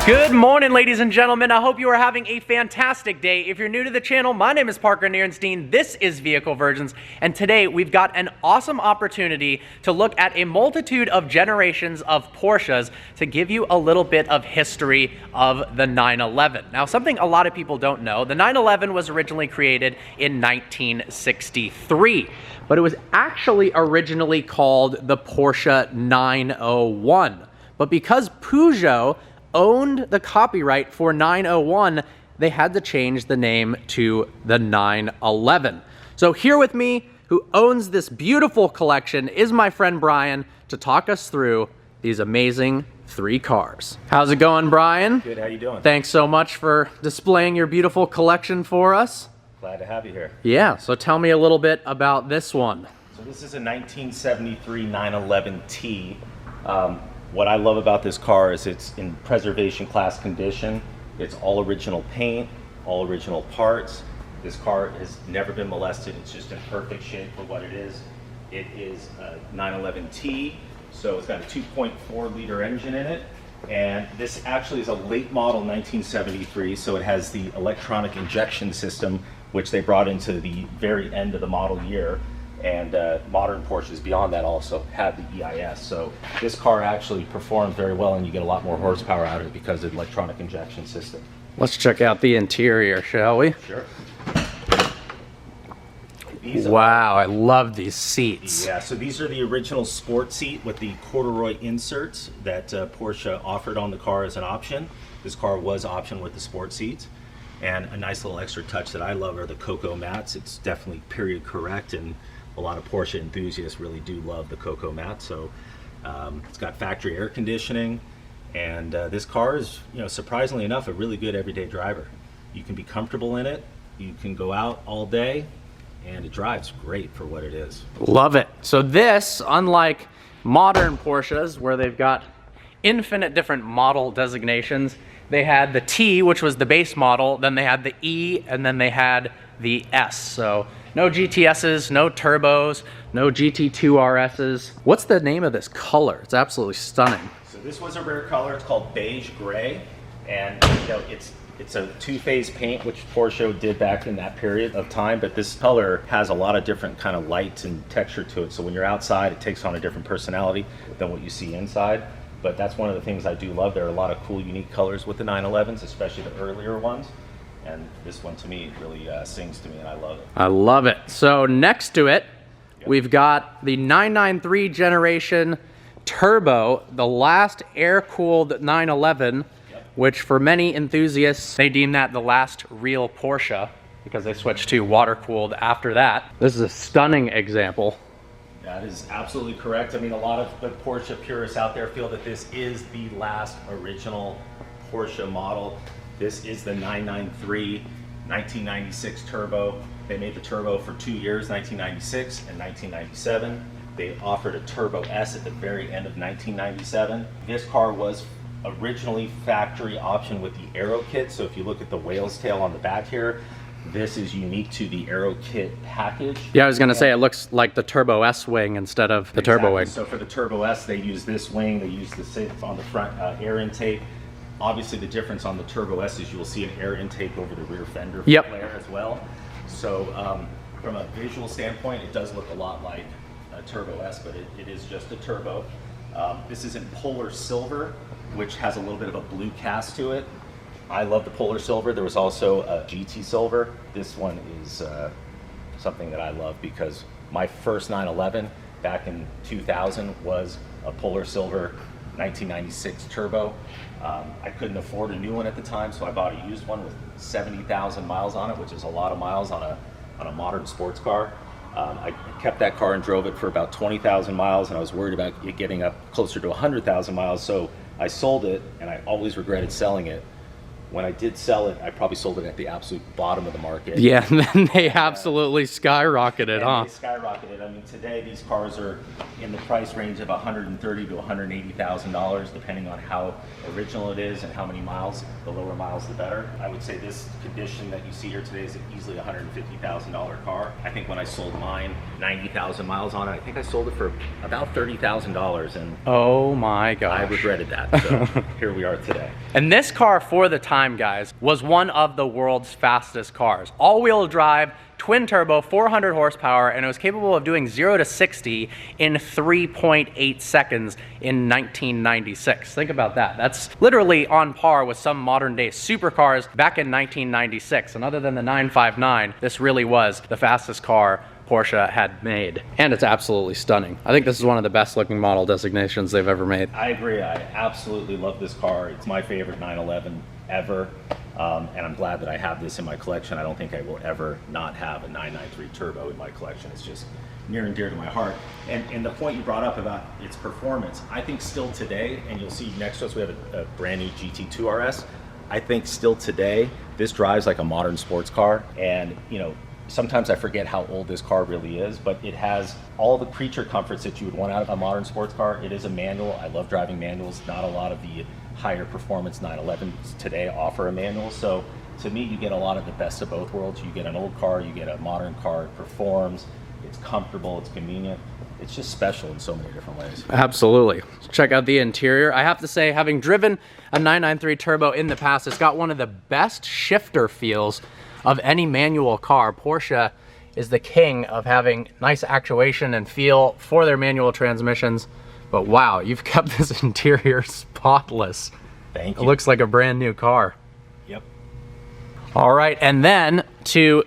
Good morning, ladies and gentlemen. I hope you are having a fantastic day. If you're new to the channel, my name is Parker Nierenstein. This is Vehicle Virgins, and today we've got an awesome opportunity to look at a multitude of generations of Porsches to give you a little bit of history of the 911. Now, something a lot of people don't know, the 911 was originally created in 1963, but it was actually originally called the Porsche 901. But because Peugeot owned the copyright for 901, they had to change the name to the 911. So here with me, who owns this beautiful collection, is my friend Brian to talk us through these amazing three cars. How's it going, Brian? Good, how you doing? Thanks so much for displaying your beautiful collection for us. Glad to have you here. Yeah, so tell me a little bit about this one. So this is a 1973 911T. What I love about this car is it's in preservation class condition. It's all original paint, all original parts. This car has never been molested. It's just in perfect shape for what it is. It is a 911T, so it's got a 2.4 liter engine in it. And this actually is a late model 1973, so it has the electronic injection system, which they brought into the very end of the model year. And modern Porsches beyond that also have the EIS. So this car actually performs very well, and you get a lot more horsepower out of it because of the electronic injection system. Let's check out the interior, shall we? Sure. Wow, I love these seats. Yeah, so these are the original sport seat with the corduroy inserts that Porsche offered on the car as an option. This car was optioned with the sport seats. And a nice little extra touch that I love are the Cocoa mats. It's definitely period correct, and a lot of Porsche enthusiasts really do love the Cocoa mat. So it's got factory air conditioning, and this car is, surprisingly enough, a really good everyday driver. You can be comfortable in it, you can go out all day, and it drives great for what it is. Love it. So this, unlike modern Porsches where they've got infinite different model designations, they had the T, which was the base model, then they had the E, and then they had the S. So no GTSs, no turbos, no GT2 RSs. What's the name of this color? It's absolutely stunning. So this was a rare color. It's called beige gray, and it's a two-phase paint, which Porsche did back in that period of time. But this color has a lot of different kind of lights and texture to it. So when you're outside, it takes on a different personality than what you see inside. But that's one of the things I do love. There are a lot of cool, unique colors with the 911s, especially the earlier ones. And this one, to me, really sings to me, and I love it. I love it. So next to it, we've got the 993 generation turbo, the last air-cooled 911, which for many enthusiasts, they deem that the last real Porsche because they switched to water-cooled after that. This is a stunning example. That is absolutely correct. I mean, a lot of the Porsche purists out there feel that this is the last original Porsche model. This is the 993 1996 turbo. They made the turbo for 2 years, 1996 and 1997. They offered a Turbo S at the very end of 1997. This car was originally factory option with the Aero kit. So if you look at the whale's tail on the back here, this is unique to the Aero kit package. Yeah, I was gonna say it looks like the Turbo S wing instead of the Turbo wing. So for the Turbo S, they use this wing, they use the SIF on the front air intake. Obviously the difference on the Turbo S is you will see an air intake over the rear fender flare as well. So from a visual standpoint, it does look a lot like a Turbo S, but it is just a turbo. This is in Polar Silver, which has a little bit of a blue cast to it. I love the Polar Silver. There was also a GT Silver. This one is something that I love because my first 911 back in 2000 was a Polar Silver 1996 turbo. I couldn't afford a new one at the time, so I bought a used one with 70,000 miles on it, which is a lot of miles on a modern sports car. I kept that car and drove it for about 20,000 miles, and I was worried about it getting up closer to 100,000 miles, so I sold it, and I always regretted selling it. When I did sell it, I probably sold it at the absolute bottom of the market. Yeah, and then they absolutely skyrocketed, huh? They skyrocketed. I mean, today these cars are in the price range of $130,000 to $180,000, depending on how original it is and how many miles. The lower miles, the better. I would say this condition that you see here today is easily a $150,000 car. I think when I sold mine, 90,000 miles on it, I think I sold it for about $30,000, and oh my gosh, I regretted that. So here we are today. And this car, for the time, guys, was one of the world's fastest cars. All-wheel drive, twin turbo, 400 horsepower, and it was capable of doing 0 to 60 in 3.8 seconds in 1996. Think about that. That's literally on par with some modern day supercars back in 1996. And other than the 959, this really was the fastest car Porsche had made. And it's absolutely stunning. I think this is one of the best looking model designations they've ever made. I agree. I absolutely love this car. It's my favorite 911 ever. And I'm glad that I have this in my collection. I don't think I will ever not have a 993 turbo in my collection. It's just near and dear to my heart. And the point you brought up about its performance, I think still today, and you'll see next to us we have a brand new GT2 RS. I think still today, this drives like a modern sports car. And you know, sometimes I forget how old this car really is, but it has all the creature comforts that you would want out of a modern sports car. It is a manual. I love driving manuals. Not a lot of the higher performance 911s today offer a manual. So to me, you get a lot of the best of both worlds. You get an old car, you get a modern car. It performs, it's comfortable, it's convenient. It's just special in so many different ways. Absolutely. Check out the interior. I have to say, having driven a 993 turbo in the past, it's got one of the best shifter feels of any manual car. Porsche is the king of having nice actuation and feel for their manual transmissions. But wow, you've kept this interior spotless. Thank you. It looks like a brand new car. Yep. All right, and then to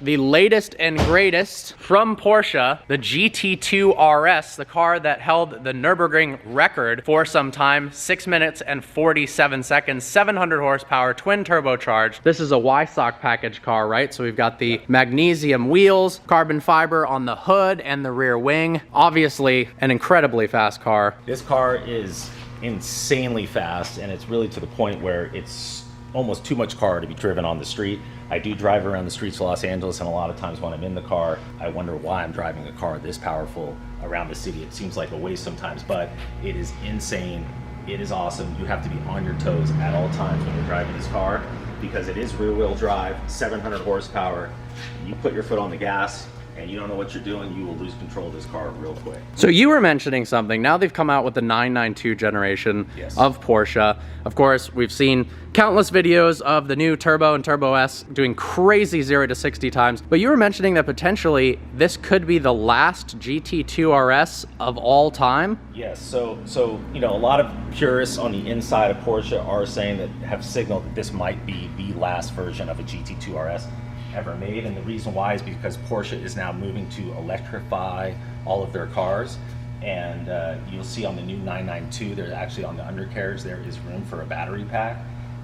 the latest and greatest from Porsche, the GT2 RS, the car that held the Nürburgring record for some time, 6 minutes and 47 seconds, 700 horsepower, twin turbocharged. This is a Y-Sock package car, right? So we've got the magnesium wheels, carbon fiber on the hood and the rear wing. Obviously, an incredibly fast car. This car is insanely fast, and it's really to the point where it's almost too much car to be driven on the street. I do drive around the streets of Los Angeles, and a lot of times when I'm in the car, I wonder why I'm driving a car this powerful around the city. It seems like a waste sometimes, but it is insane. It is awesome. You have to be on your toes at all times when you're driving this car, because it is rear-wheel drive, 700 horsepower. You put your foot on the gas, and you don't know what you're doing, you will lose control of this car real quick. So you were mentioning something. Now they've come out with the 992 generation of Porsche. Of course, we've seen countless videos of the new Turbo and Turbo S doing crazy 0 to 60 times. But you were mentioning that potentially this could be the last GT2 RS of all time? Yes, so you know, a lot of purists on the inside of Porsche are saying that have signaled that this might be the last version of a GT2 RS ever made, and the reason why is because Porsche is now moving to electrify all of their cars, and you'll see on the new 992, there's actually on the undercarriage there is room for a battery pack,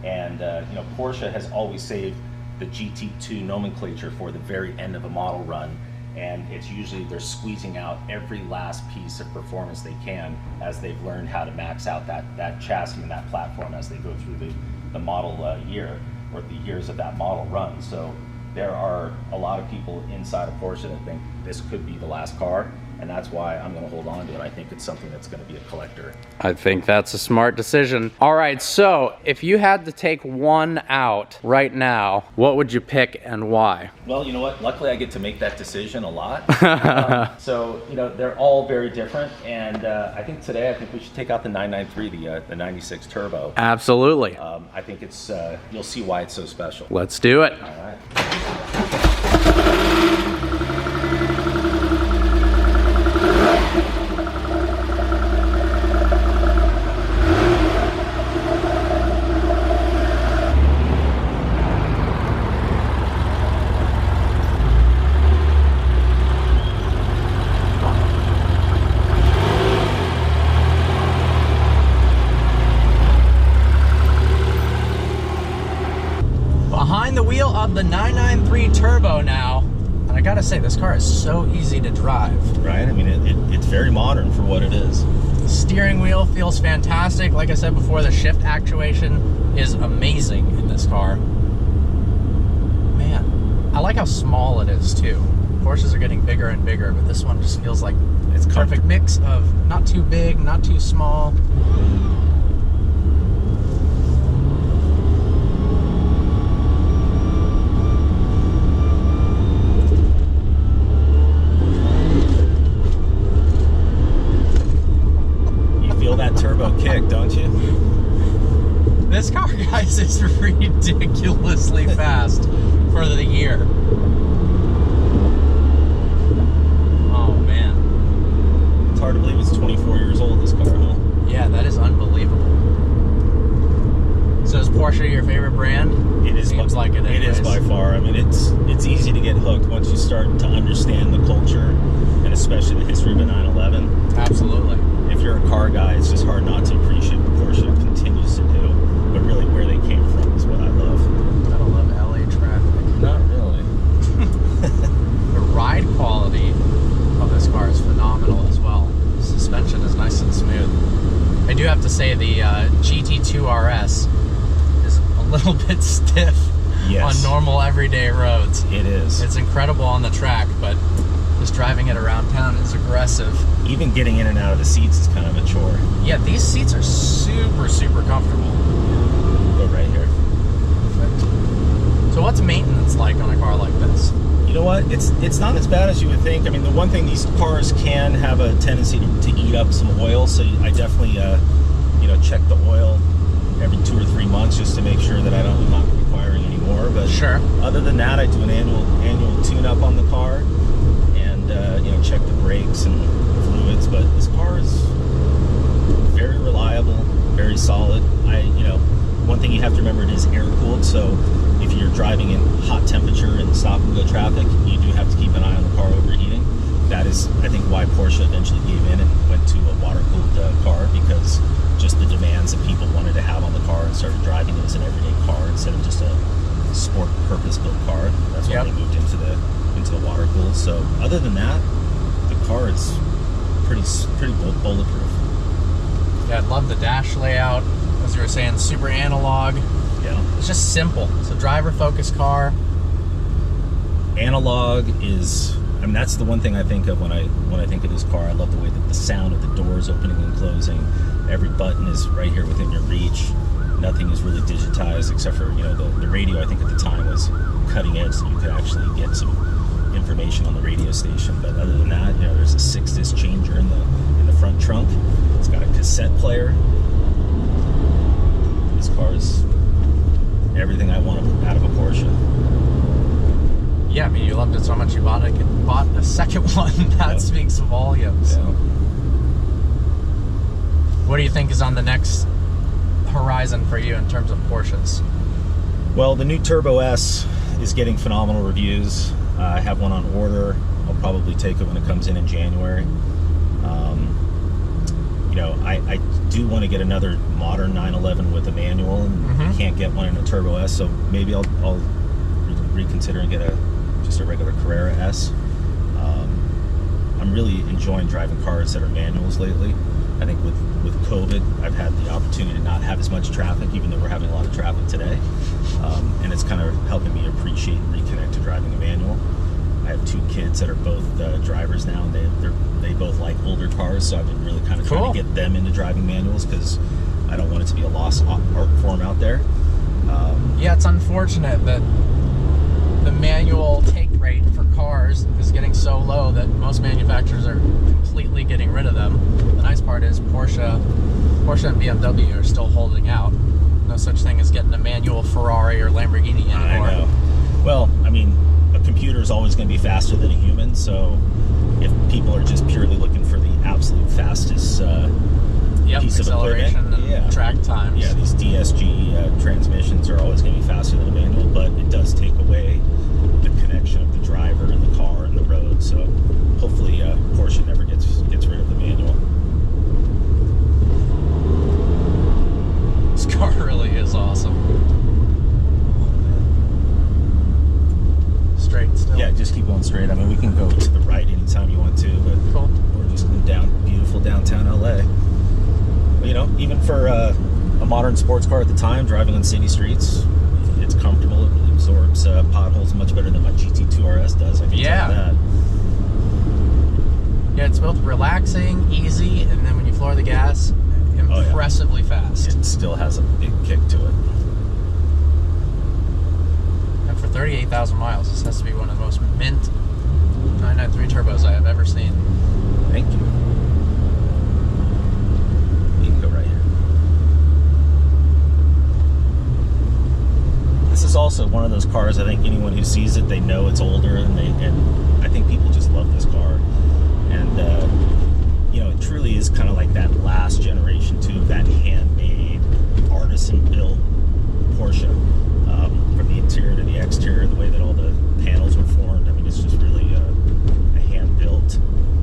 and you know, Porsche has always saved the GT2 nomenclature for the very end of a model run, and it's usually they're squeezing out every last piece of performance they can as they've learned how to max out that chassis and that platform as they go through the model year or the years of that model run. So there are a lot of people inside of Porsche that think this could be the last car, and that's why I'm going to hold on to it. I think it's something that's going to be a collector. I think that's a smart decision. All right, so if you had to take one out right now, what would you pick and why? Well, you know what? Luckily, I get to make that decision a lot. So, you know, they're all very different, and I think today, I think we should take out the 993, the 96 Turbo. Absolutely. I think it's, you'll see why it's so special. Let's do it. All right. Behind the wheel of the 993 Turbo now, and I gotta say, this car is so easy to drive. Right? I mean, it's very modern for what it is. Steering wheel feels fantastic. Like I said before, the shift actuation is amazing in this car. Man, I like how small it is too. Porsches are getting bigger and bigger, but this one just feels like it's a perfect mix of not too big, not too small. That turbo kick, don't you? This car, guys, is ridiculously fast for the year. Oh man, it's hard to believe it's 24 years old, this car, huh? Yeah, that is unbelievable. So is Porsche your favorite brand? It is. Seems like it. It is by far. I mean, it's easy to get hooked once you start to understand the culture and especially the history of a 911. Absolutely. If you're a car guy, it's just hard not to appreciate what Porsche continues to do, but really where they came from is what I love. I don't love LA traffic. Not really. The ride quality of this car is phenomenal as well. The suspension is nice and smooth. I do have to say the GT2 RS is a little bit stiff on normal everyday roads. It is. It's incredible on the track, but just driving it around town is aggressive. Even getting in and out of the seats is kind of a chore. Yeah, these seats are super, super comfortable. Go right here. Perfect. So what's maintenance like on a car like this? You know what? It's not as bad as you would think. I mean, the one thing, these cars can have a tendency to eat up some oil, so I definitely, check the oil every 2 or 3 months just to make sure that I'm not requiring any more. But sure. Other than that, I do an annual tune-up on the car, and check the brakes and fluids. But this car is very reliable, very solid. One thing you have to remember, it is air-cooled, so if you're driving in hot temperature and stop-and-go traffic, you do have to keep an eye on the car overheating. That is, I think, why Porsche eventually gave in and went to a water-cooled car, because just the demands that people wanted to have on the car and started driving it as an everyday car instead of just a sport purpose-built car. That's why they moved into the water-cooled. So other than that, the car is pretty bulletproof. Yeah, I love the dash layout. As you were saying, super analog. Yeah. It's just simple. It's a driver-focused car. Analog is, I mean, that's the one thing I think of when I think of this car. I love the way that the sound of the doors opening and closing. Every button is right here within your reach. Nothing is really digitized except for, the radio, I think at the time was cutting edge, so you could actually get some information on the radio station. But other than that, there's a 6-disc changer in the front trunk. It's got a cassette player. This car is everything I want out of a Porsche. Yeah, I mean, you loved it so much you bought a second one. That speaks volumes. Yeah. What do you think is on the next horizon for you in terms of Porsches? Well, the new Turbo S is getting phenomenal reviews. I have one on order. I'll probably take it when it comes in January. I do want to get another modern 911 with a manual, and I can't get one in a Turbo S, so maybe I'll reconsider and get just a regular Carrera S. I'm really enjoying driving cars that are manuals lately. I think with COVID, I've had the opportunity to not have as much traffic, even though we're having a lot of traffic today. And it's kind of helping me appreciate and reconnect to driving a manual. I have 2 kids that are both drivers now, and they both like older cars, so I've been really kind of trying to get them into driving manuals, because I don't want it to be a lost art form out there. Yeah, it's unfortunate that the manual take rate for cars is getting so low that most manufacturers are completely getting rid of them. The nice part is Porsche and BMW are still holding out. No such thing as getting a manual Ferrari or Lamborghini anymore. I know. Well, I mean, a computer is always going to be faster than a human, so if people are just purely looking for the absolute fastest piece of equipment, and track times. Yeah, these DSG transmissions are always going to be faster than a manual, but it does take away the connection of the driver and the car and the road. So hopefully Porsche never gets rid of the manual. This car really is awesome. Straight still. Yeah, just keep going straight. I mean, we can go to the right anytime you want to, but we're just in beautiful downtown LA. you know, even for a modern sports car at the time, driving on city streets, it's comfortable. It absorbs potholes much better than my GT2 RS does. I can tell you that. Yeah, it's both relaxing, easy, and then when you floor the gas, impressively fast. It still has a big kick to it. And for 38,000 miles, this has to be one of the most mint 993 turbos I have ever seen. Thank you. You can go right here. This is also one of those cars, I think anyone who sees it, they know it's older, and I think people just love this car. And you know, it truly is kind of like that last generation too, of that handmade, artisan-built Porsche. From the interior to the exterior, the way that all the panels were formed. I mean, it's just really a hand-built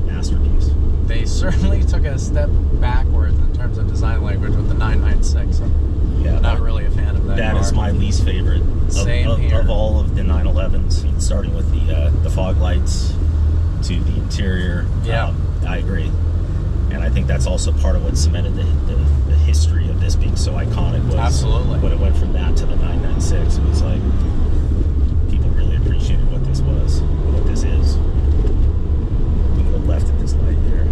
masterpiece. They certainly took a step backwards in terms of design language with the 996. Yeah, not really a fan of that That car. is my least favorite of all of the 911s, starting with the fog lights to the interior. Yeah, I agree. And I think that's also part of what cemented the history of this being so iconic. Was absolutely when it went from that to the 996. It was like people really appreciated what this was, what this is. We can go left at this light there.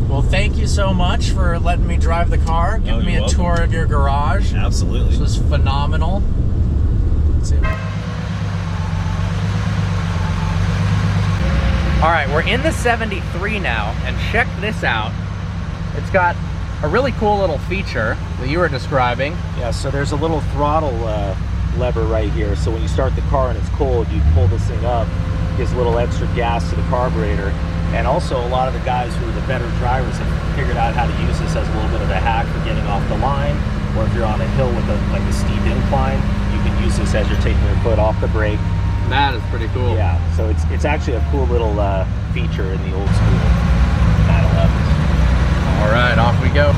Well, thank you so much for letting me drive the car, giving me a tour of your garage. Absolutely. This was phenomenal. Let's see. All right, we're in the 73 now, and check this out. It's got a really cool little feature that you were describing. Yeah, so there's a little throttle lever right here. So when you start the car and it's cold, you pull this thing up, gives a little extra gas to the carburetor. And also a lot of the guys who are the better drivers have figured out how to use this as a little bit of a hack for getting off the line, or if you're on a hill with like a steep incline, you can use this as you're taking your foot off the brake. That is pretty cool. Yeah, so it's actually a cool little feature in the old school 911s. All right, off we go.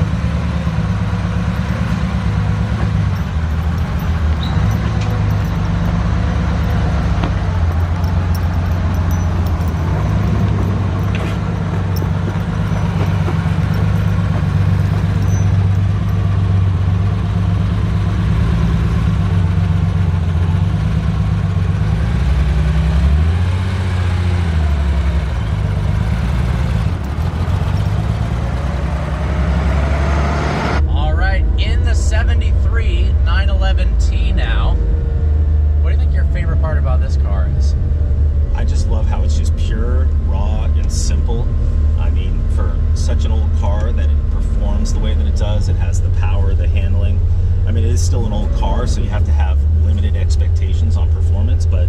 It has the power, the handling. I mean, it is still an old car, so you have to have limited expectations on performance, but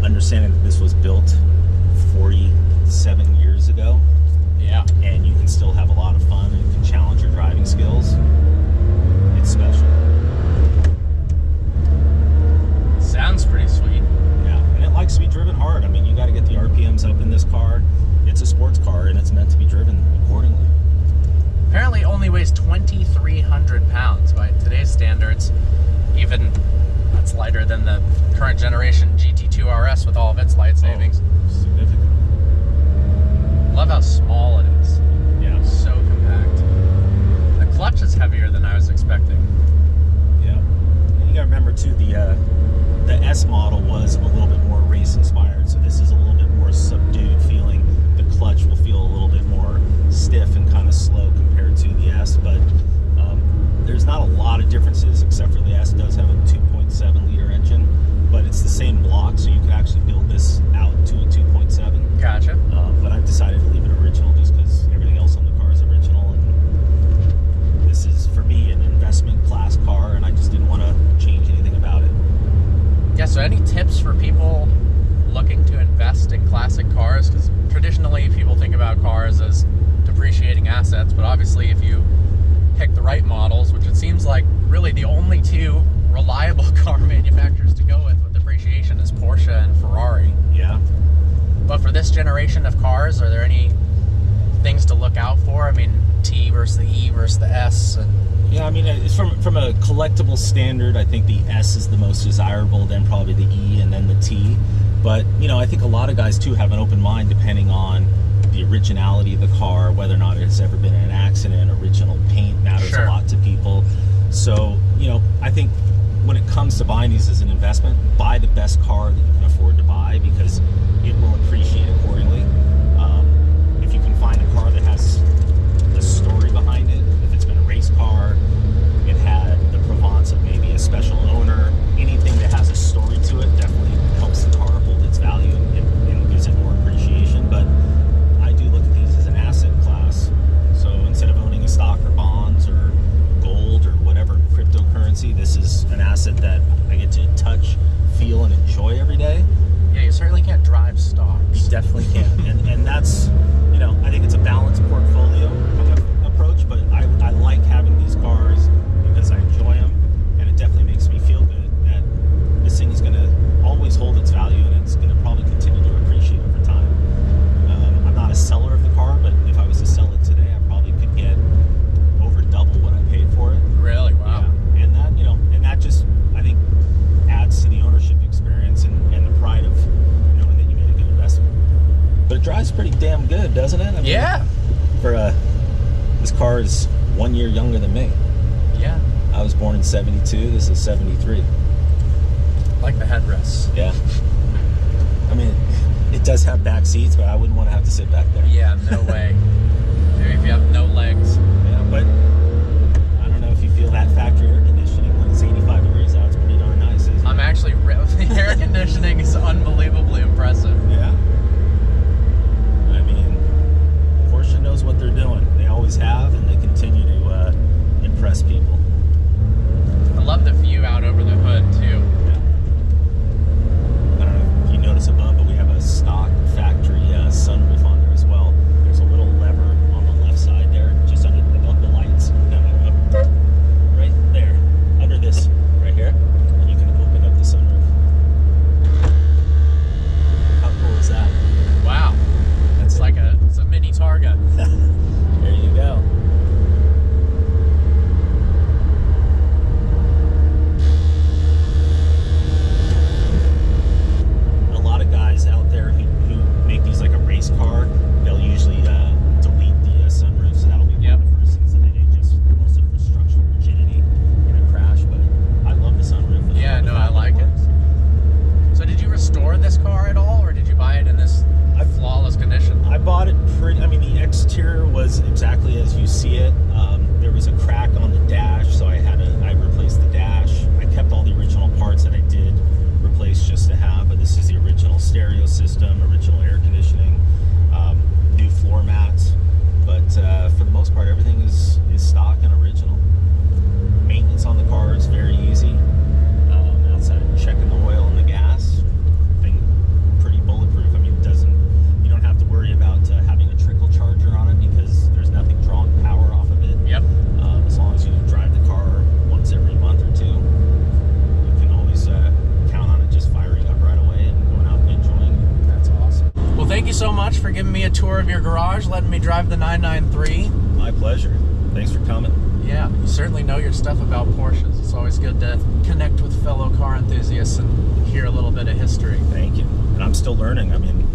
understanding that this was built 47 years ago, yeah, and you can still have a lot of fun and can challenge your driving skills, it's special. Sounds pretty sweet. Yeah, and it likes to be driven hard. I mean, you got to get the RPMs up in this car. It's a sports car, and it's meant to be driven accordingly. Apparently only weighs 2,300 pounds by today's standards. Even that's lighter than the current generation GT2 RS with all of its light savings. Oh, significant. Love how small it is. Yeah. So compact. The clutch is heavier than I was expecting. Yeah. And you gotta remember too, the S model was a little bit more race inspired, so this is a little bit more subdued feeling. The clutch will feel a little bit more stiff and kind of slow compared to the S, but there's not a lot of differences, except for the S does have a 2.7 liter engine, but it's the same block, so you could actually build this out to a 2.7. Gotcha. But I've decided to leave it original just because everything else on the car is original, and this is, for me, an investment class car, and I just didn't want to change anything about it. Yeah, so any tips for people looking to invest in classic cars? Because traditionally people think about cars as depreciating assets, but obviously if you pick the right models, which it seems like really the only two reliable car manufacturers to go with depreciation is Porsche and Ferrari. Yeah. But for this generation of cars, are there any things to look out for? I mean, T versus the E versus the S. And yeah, I mean, it's from a collectible standard, I think the S is the most desirable, then probably the E, and then the T. But, you know, I think a lot of guys, too, have an open mind depending on the originality of the car, whether or not it's ever been in an accident, original paint matters So, you know, I think when it comes to buying these as an investment, buy the best car that you can afford to buy, because it will appreciate accordingly. If you can find a car that has a story behind it, if it's been a race car, it had the Provence of maybe a special owner, anything that has a story to it definitely helps the car hold its value and gives it more appreciation. But I do look at these as an asset class. So instead of owning a stock or bonds or gold or whatever cryptocurrency, this is an asset that I get to touch, feel, and enjoy every day. Yeah, you certainly can't drive stocks. You definitely can. And that's, you know, I think it's a balanced portfolio kind of approach, but I like having these cars because I enjoy them, and it definitely makes me feel good that this thing is going to always hold its value, and it's going to probably continue to appreciate over time. I'm not a seller of the car, but if I was to sell it today, I probably could get over double what I paid for it. Really? Wow. Yeah. And that, you know, and that just, I think, adds to the ownership experience and the pride of knowing that you made a good investment. But it drives pretty damn good, doesn't it? I mean, Yeah. For this car is 1 year younger than me. Yeah. I was born in 72. This is 73. Like the headrests. Yeah. I mean, it does have back seats, but I wouldn't want to have to sit back there. Yeah, no way. Maybe if you have no legs. Yeah, but I don't know if you feel that factory air conditioning when it's 85 degrees out. It's pretty darn nice, isn't it? I'm actually, the air conditioning is unbelievably impressive. Yeah. I mean, Porsche knows what they're doing. They always have, and they continue to impress people. I love the view out over the hood, too. I don't know if you notice above, but we have a stock factory sunroof on there as well. There's a little lever on the left side there, just under the lights. No, up right there, under this right here. You can open up the sunroof. How cool is that? Wow. That's It's like it's a mini Targa. There you go. A lot of guys out there who make these like a race car, they'll usually delete the sunroof, so that'll be one of the first things that they do, just also for structural rigidity in a crash. But I love the sunroof. Yeah, no, I like it. So did you restore this car at all, or did you buy it in this flawless condition? I bought it pretty, I mean, the exterior was exactly as you see it. There was a crack on the dash, so I replaced the dash. I kept all the original parts that I did replace just to have, but this is the original stereo system, original air conditioning, new floor mats. But for the most part, everything is stock and original. Maintenance on the car is very easy. Outside of checking the oil and the gas, thing pretty bulletproof. I mean, you don't have to worry about having a trickle charger on it, because there's nothing drawing power off of it. Yep. As long as you drive the car once every month or two, you can always count on it just firing up right away and going out and enjoying it. That's awesome. Well, thank you so much for giving me a tour of your garage, letting me drive the 993. My pleasure. Thanks for coming. Yeah, you certainly know your stuff about Porsches. It's always good to connect with fellow car enthusiasts and hear a little bit of history. Thank you. And I'm still learning. I mean,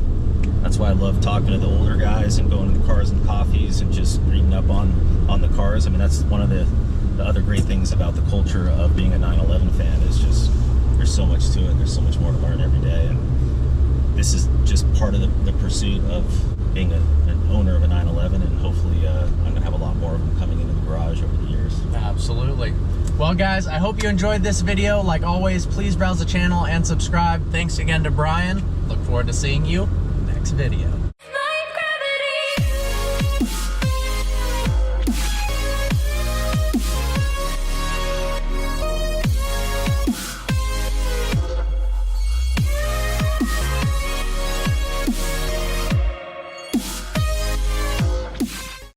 that's why I love talking to the older guys and going to the Cars and Coffees and just reading up on the cars. I mean, that's one of the other great things about the culture of being a 911 fan, is just there's so much to it. There's so much more to learn every day. And this is just part of the pursuit of being an owner of a 911, and hopefully I'm going to have a lot more of them coming into the garage over the years. Absolutely. Well, guys, I hope you enjoyed this video. Like always, please browse the channel and subscribe. Thanks again to Brian. Look forward to seeing you next video.